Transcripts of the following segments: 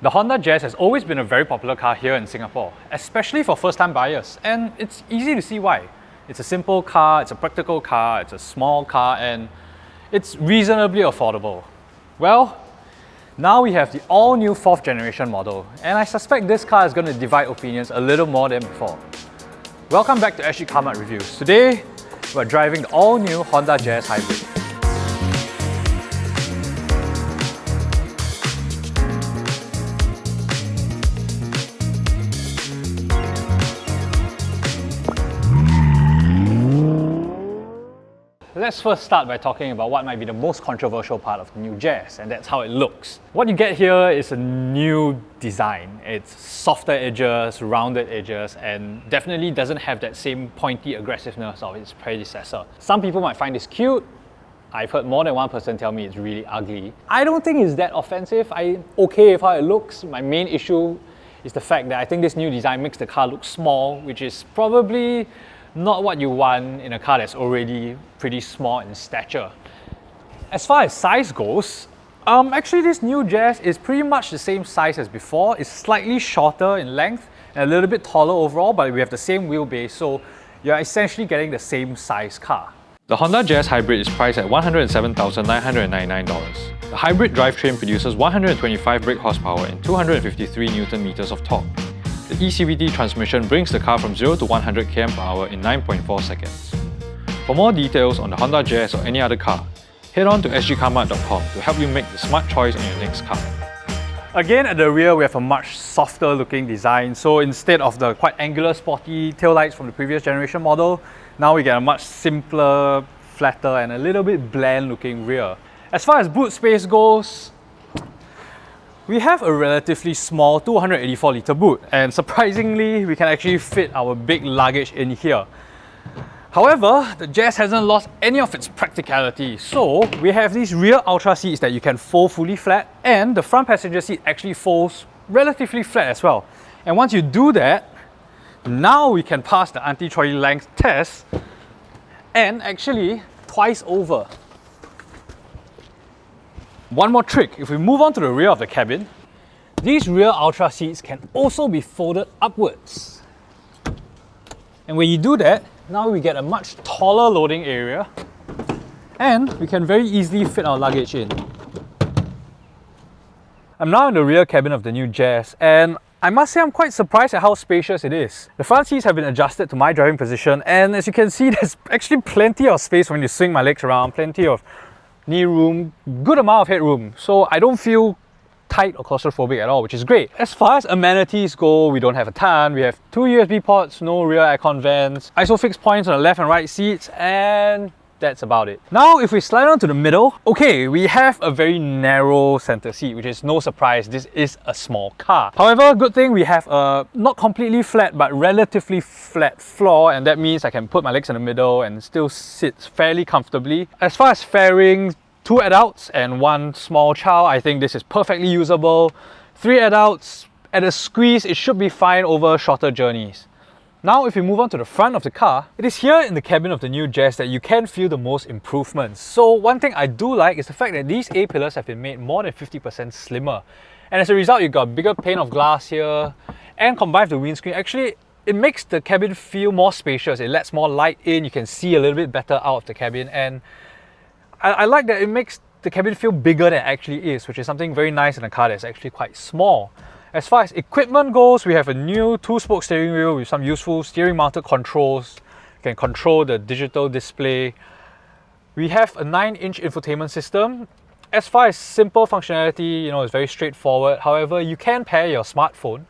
The Honda Jazz has always been a very popular car here in Singapore, especially for first-time buyers, and it's easy to see why. It's a simple car, it's a practical car, it's a small car, and it's reasonably affordable. Well, now we have the all-new 4th generation model, and I suspect this car is going to divide opinions a little more than before. Welcome back to sgCarMart Reviews. Today, we're driving the all-new Honda Jazz Hybrid. Let's first start by talking about what might be the most controversial part of the new Jazz, and that's how it looks. What you get here is a new design. It's softer edges, rounded edges, and definitely doesn't have that same pointy aggressiveness of its predecessor. Some people might find this cute. I've heard more than one person tell me it's really ugly. I don't think it's that offensive. I'm okay with how it looks. My main issue is the fact that I think this new design makes the car look small, which is probably not what you want in a car that's already pretty small in stature. As far as size goes, actually this new Jazz is pretty much the same size as before. It's slightly shorter in length and a little bit taller overall, but we have the same wheelbase, so you're essentially getting the same size car. The Honda Jazz Hybrid is priced at $107,999. The hybrid drivetrain produces 125 brake horsepower and 253 Nm of torque. The ECVT transmission brings the car from 0 to 100 km/h in 9.4 seconds. For more details on the Honda Jazz or any other car, head on to sgCarMart.com to help you make the smart choice on your next car. Again, at the rear we have a much softer looking design, so instead of the quite angular sporty taillights from the previous generation model, now we get a much simpler, flatter and a little bit bland looking rear. As far as boot space goes, we have a relatively small 284-litre boot, and surprisingly, we can actually fit our big luggage in here. However, the Jazz hasn't lost any of its practicality, so we have these rear Ultra seats that you can fold fully flat, and the front passenger seat actually folds relatively flat as well. And once you do that, now we can pass the anti-trolley length test, and actually twice over. One more trick, if we move on to the rear of the cabin, these rear Ultra seats can also be folded upwards. And when you do that, now we get a much taller loading area and we can very easily fit our luggage in. I'm now in the rear cabin of the new Jazz, and I must say I'm quite surprised at how spacious it is. The front seats have been adjusted to my driving position, and as you can see, there's actually plenty of space when you swing my legs around, plenty of knee room, good amount of headroom, so I don't feel tight or claustrophobic at all, which is great. As far as amenities go, we don't have a ton. We have 2 USB ports, no rear aircon vents, ISOFIX points on the left and right seats, and that's about it. Now, if we slide on to the middle, okay, we have a very narrow center seat, which is no surprise, this is a small car. However, good thing we have a not completely flat, but relatively flat floor, and that means I can put my legs in the middle and still sit fairly comfortably. As far as fairing, 2 adults and 1 small child, I think this is perfectly usable. 3 adults, at a squeeze, it should be fine over shorter journeys. Now, if we move on to the front of the car, it is here in the cabin of the new Jazz that you can feel the most improvements. So one thing I do like is the fact that these A-pillars have been made more than 50% slimmer. And as a result, you've got a bigger pane of glass here, and combined with the windscreen, actually, it makes the cabin feel more spacious. It lets more light in, you can see a little bit better out of the cabin, and I like that it makes the cabin feel bigger than it actually is, which is something very nice in a car that's actually quite small. As far as equipment goes, we have a new 2-spoke steering wheel with some useful steering mounted controls. You can control the digital display. We have a 9-inch infotainment system. As far as simple functionality, it's very straightforward. However, you can pair your smartphone,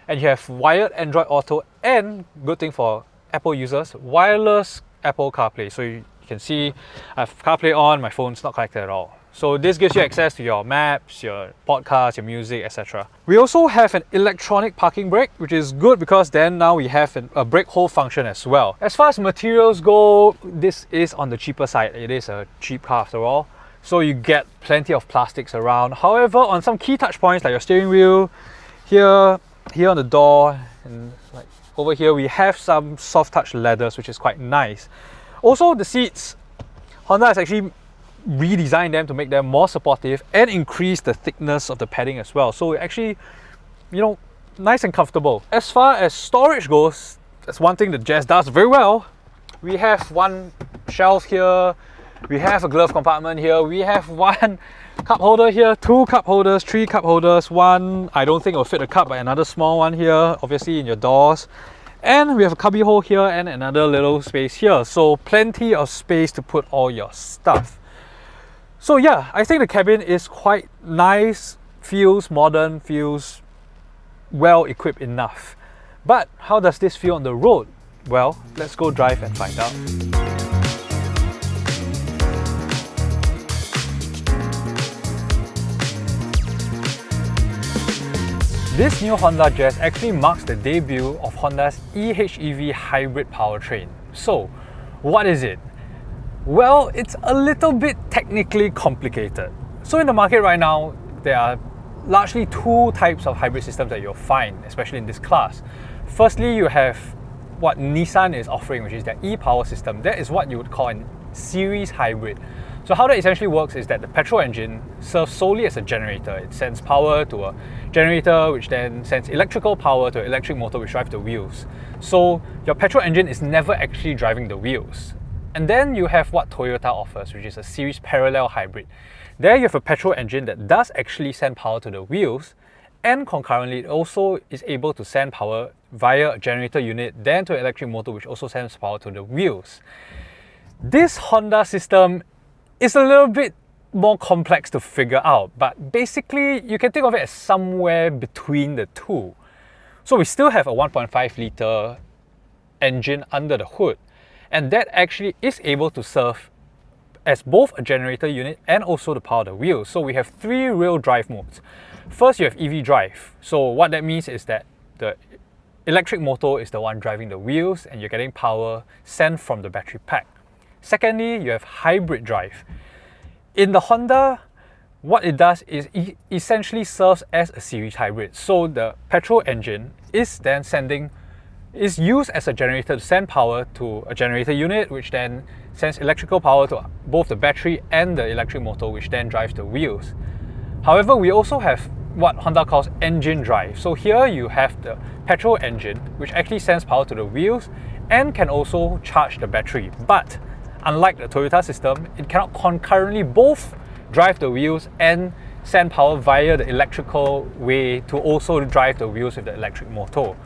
and you have wired Android Auto, and good thing for Apple users, wireless Apple CarPlay. So you can see I have CarPlay on, my phone's not connected at all. So this gives you access to your maps, your podcasts, your music, etc. We also have an electronic parking brake, which is good because then now we have a brake hold function as well. As far as materials go, this is on the cheaper side. It is a cheap car after all, so you get plenty of plastics around. However, on some key touch points like your steering wheel, here on the door, and like over here, we have some soft touch leathers, which is quite nice. Also, the seats, Honda has actually redesigned them to make them more supportive and increase the thickness of the padding as well. So it actually you know, nice and comfortable. As far as storage goes, that's one thing that Jazz does very well. We have one shelf here, we have a glove compartment here, we have one cup holder here, two cup holders, three cup holders, one, I don't think it will fit a cup, but another small one here, obviously in your doors. And we have a cubby hole here and another little space here. So plenty of space to put all your stuff. So yeah, I think the cabin is quite nice, feels modern, feels well equipped enough. But how does this feel on the road? Well, let's go drive and find out. This new Honda Jazz actually marks the debut of Honda's e-HEV hybrid powertrain. So, what is it? Well, it's a little bit technically complicated. So in the market right now, there are largely two types of hybrid systems that you'll find, especially in this class. Firstly, you have what Nissan is offering, which is their e-power system. That is what you would call a series hybrid. So how that essentially works is that the petrol engine serves solely as a generator. It sends power to a generator, which then sends electrical power to an electric motor which drives the wheels. So your petrol engine is never actually driving the wheels. And then you have what Toyota offers, which is a series parallel hybrid. There you have a petrol engine that does actually send power to the wheels, and concurrently it also is able to send power via a generator unit, then to an electric motor which also sends power to the wheels. This Honda system is a little bit more complex to figure out, but basically you can think of it as somewhere between the two. So we still have a 1.5 litre engine under the hood, and that actually is able to serve as both a generator unit and also to power the wheels. So we have three real drive modes. First, you have EV drive. So what that means is that the electric motor is the one driving the wheels and you're getting power sent from the battery pack. Secondly, you have hybrid drive. In the Honda, what it does is it essentially serves as a series hybrid. So the petrol engine is then is used as a generator to send power to a generator unit, which then sends electrical power to both the battery and the electric motor, which then drives the wheels. However, we also have what Honda calls engine drive. So here you have the petrol engine, which actually sends power to the wheels and can also charge the battery. But unlike the Toyota system, it cannot concurrently both drive the wheels and send power via the electrical way to also drive the wheels with the electric motor.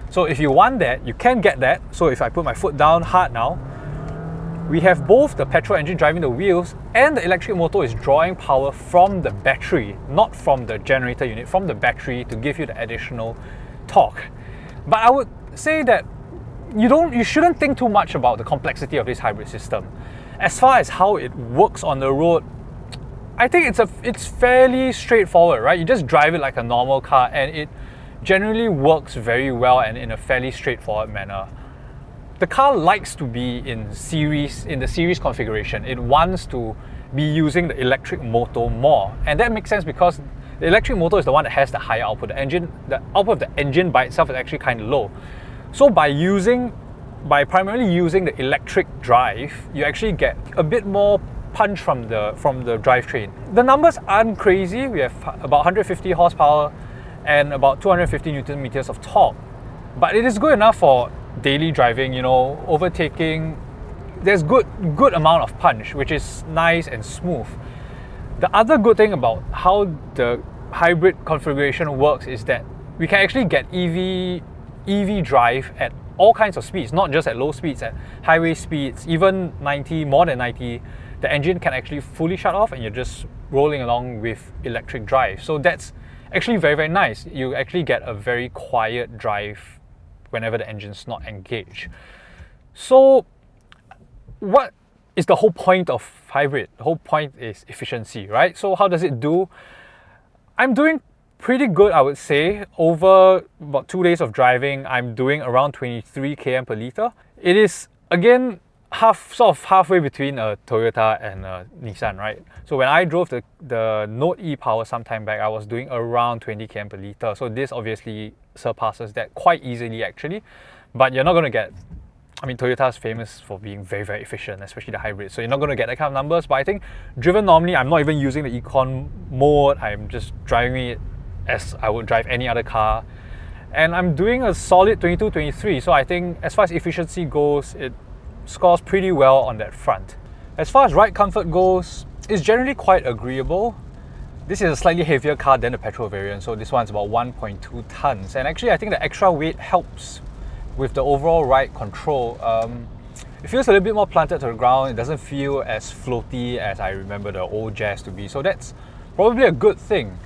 So if you want that, you can get that. So if I put my foot down hard now, we have both the petrol engine driving the wheels and the electric motor is drawing power from the battery, not from the generator unit, from the battery to give you the additional torque. But I would say that you shouldn't think too much about the complexity of this hybrid system. As far as how it works on the road, I think it's fairly straightforward, right? You just drive it like a normal car and it generally works very well and in a fairly straightforward manner. The car likes to be in the series configuration. It wants to be using the electric motor more, and that makes sense because the electric motor is the one that has the higher output. The output of the engine by itself is actually kind of low. So by primarily using the electric drive, you actually get a bit more punch from the drivetrain. The numbers aren't crazy. We have about 150 horsepower and about 250 Newton meters of torque. But it is good enough for daily driving, you know, overtaking. There's good amount of punch, which is nice and smooth. The other good thing about how the hybrid configuration works is that we can actually get EV drive at all kinds of speeds, not just at low speeds, at highway speeds, even 90, more than 90, the engine can actually fully shut off and you're just rolling along with electric drive. So that's actually very, very nice. You actually get a very quiet drive whenever the engine's not engaged. So what is the whole point of hybrid? The whole point is efficiency, right? So how does it do? I'm doing pretty good, I would say. Over about 2 days of driving, I'm doing around 23 km per litre. It is, again, sort of halfway between a Toyota and a Nissan, right? So when I drove the Note e-Power some time back, I was doing around 20 km per litre. So this obviously surpasses that quite easily actually. But you're not going to get, I mean, Toyota is famous for being very, very efficient, especially the hybrid. So you're not going to get that kind of numbers. But I think driven normally, I'm not even using the econ mode. I'm just driving it as I would drive any other car. And I'm doing a solid 22-23, so I think as far as efficiency goes, it scores pretty well on that front. As far as ride comfort goes, it's generally quite agreeable. This is a slightly heavier car than the petrol variant, so this one's about 1.2 tons. And actually, I think the extra weight helps with the overall ride control. It feels a little bit more planted to the ground. It doesn't feel as floaty as I remember the old Jazz to be, so that's probably a good thing.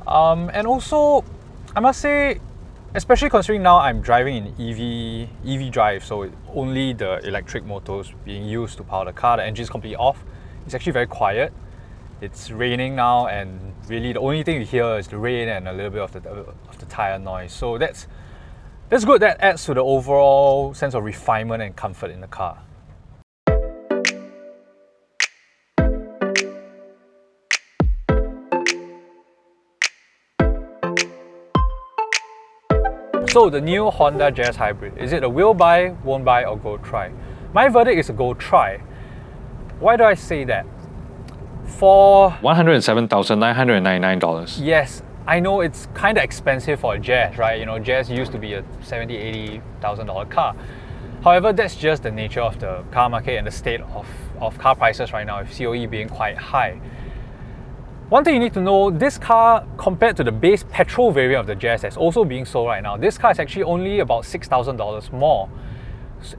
And also, I must say, especially considering now I'm driving in EV drive, so only the electric motors being used to power the car, the engine's completely off. It's actually very quiet. It's raining now, and really the only thing you hear is the rain and a little bit of the tire noise. So that's good. That adds to the overall sense of refinement and comfort in the car. So the new Honda Jazz Hybrid, is it a will buy, won't buy, or go try? My verdict is a go try. Why do I say that? For $107,999. Yes, I know it's kind of expensive for a Jazz, right? You know, Jazz used to be a $70,000, $80,000 car. However, that's just the nature of the car market and the state of car prices right now, with COE being quite high. One thing you need to know, this car, compared to the base petrol variant of the Jazz that's also being sold right now, this car is actually only about $6,000 more.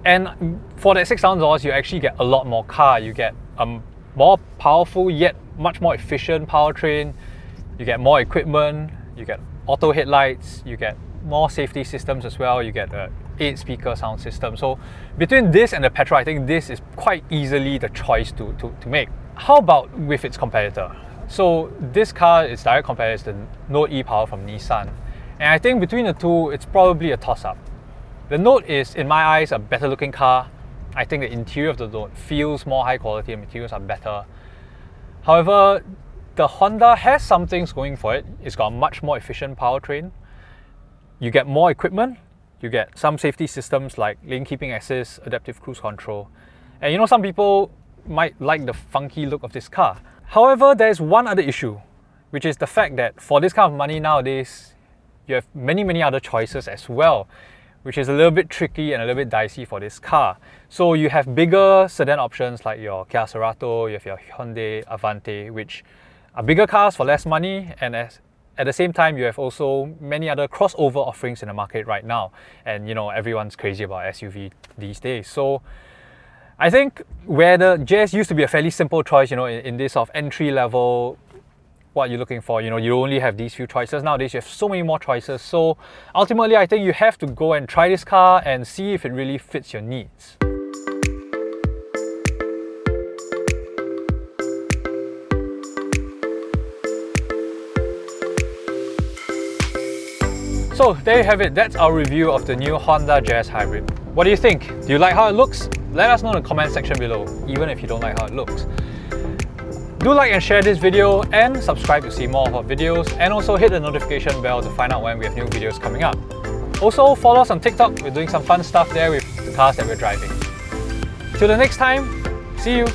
And for that $6,000, you actually get a lot more car. You get a more powerful yet much more efficient powertrain. You get more equipment. You get auto headlights. You get more safety systems as well. You get a 8-speaker sound system. So between this and the petrol, I think this is quite easily the choice to make. How about with its competitor? So this car is direct competitor to the Note e-Power from Nissan. And I think between the two, it's probably a toss-up. The Note is, in my eyes, a better looking car. I think the interior of the Note feels more high quality and materials are better. However, the Honda has some things going for it. It's got a much more efficient powertrain. You get more equipment. You get some safety systems like lane keeping assist, adaptive cruise control. And you know, some people might like the funky look of this car. However, there's one other issue, which is the fact that for this kind of money nowadays, you have many other choices as well, which is a little bit tricky and a little bit dicey for this car. So you have bigger sedan options like your Kia Cerato, you have your Hyundai Avante, which are bigger cars for less money, and at the same time, you have also many other crossover offerings in the market right now. And you know, everyone's crazy about SUV these days. So I think where the Jazz used to be a fairly simple choice, you know, in this sort of entry level, what you're looking for, you know, you only have these few choices. Nowadays, you have so many more choices. So ultimately, I think you have to go and try this car and see if it really fits your needs. So there you have it. That's our review of the new Honda Jazz Hybrid. What do you think? Do you like how it looks? Let us know in the comment section below, even if you don't like how it looks. Do like and share this video and subscribe to see more of our videos, and also hit the notification bell to find out when we have new videos coming up. Also follow us on TikTok, we're doing some fun stuff there with the cars that we're driving. Till the next time, see you!